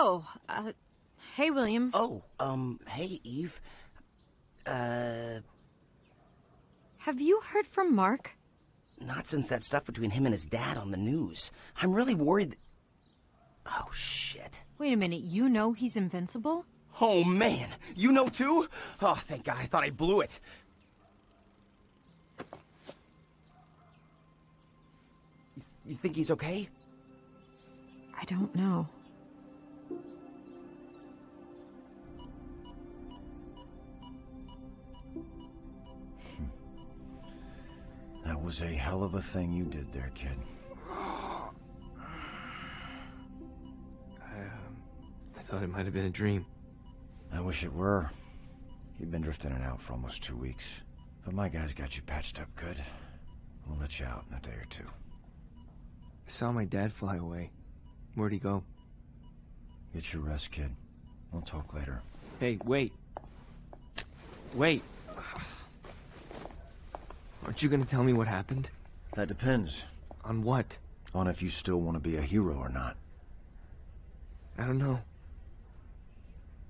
Oh, hey, William. Oh, hey, Eve. Have you heard from Mark? Not since that stuff between him and his dad on the news. I'm really worried. Oh, shit. Wait a minute, you know he's invincible? Oh, man. You know, too? Oh, thank God. I thought I blew it. You think he's okay? I don't know. That was a hell of a thing you did there, kid. I thought it might have been a dream. I wish it were. You've been drifting in and out for almost 2 weeks. But my guys got you patched up good. We'll let you out in a day or two. I saw my dad fly away. Where'd he go? Get your rest, kid. We'll talk later. Hey, wait. Wait. Aren't you gonna tell me what happened? That depends. On what? On if you still want to be a hero or not. I don't know.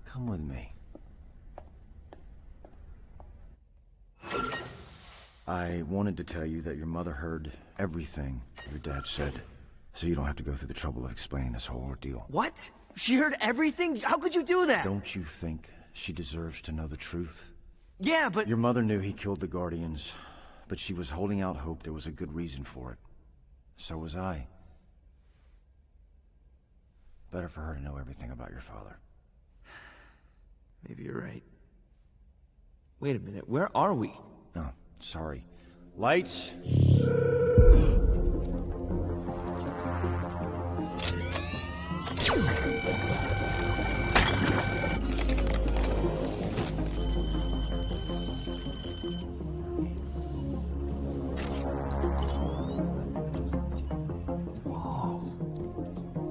Come with me. I wanted to tell you that your mother heard everything your dad said, so you don't have to go through the trouble of explaining this whole ordeal. What? She heard everything? How could you do that? Don't you think she deserves to know the truth? Yeah, but... Your mother knew he killed the Guardians, but she was holding out hope there was a good reason for it. So was I. Better for her to know everything about your father. Maybe you're right. Wait a minute, where are we? Oh, sorry. Lights!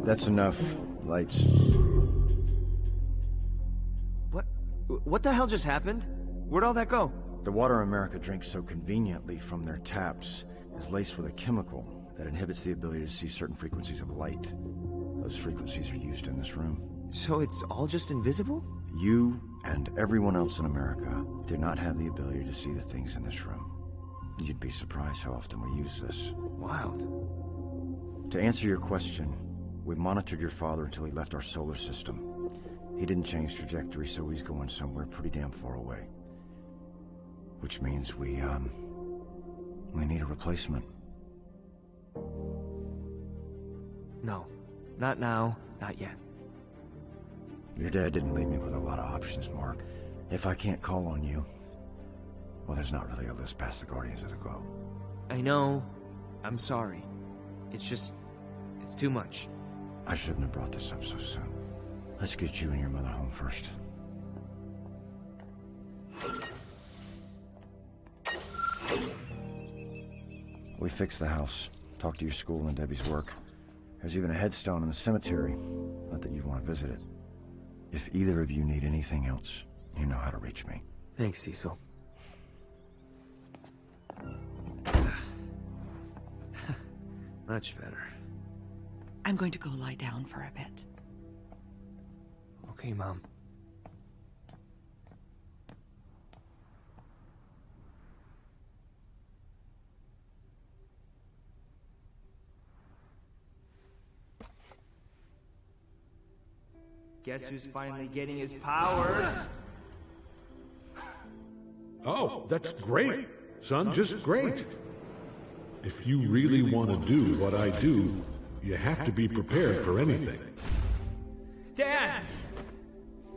That's enough. Lights. What the hell just happened? Where'd all that go? The water America drinks so conveniently from their taps is laced with a chemical that inhibits the ability to see certain frequencies of light. Those frequencies are used in this room. So it's all just invisible? You and everyone else in America do not have the ability to see the things in this room. You'd be surprised how often we use this. Wild. To answer your question, we monitored your father until he left our solar system. He didn't change trajectory, so he's going somewhere pretty damn far away. Which means we need a replacement. No. Not now. Not yet. Your dad didn't leave me with a lot of options, Mark. If I can't call on you, well, there's not really a list past the Guardians of the Globe. I know. I'm sorry. It's just... it's too much. I shouldn't have brought this up so soon. Let's get you and your mother home first. We fixed the house, talked to your school and Debbie's work. There's even a headstone in the cemetery. Not that you'd want to visit it. If either of you need anything else, you know how to reach me. Thanks, Cecil. Much better. I'm going to go lie down for a bit. Okay, Mom. Guess who's finally getting his powers? Oh, that's great, son, just great. If you really want to do what I do, you have to be prepared for anything. Dad!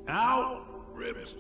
Ow! Ribs.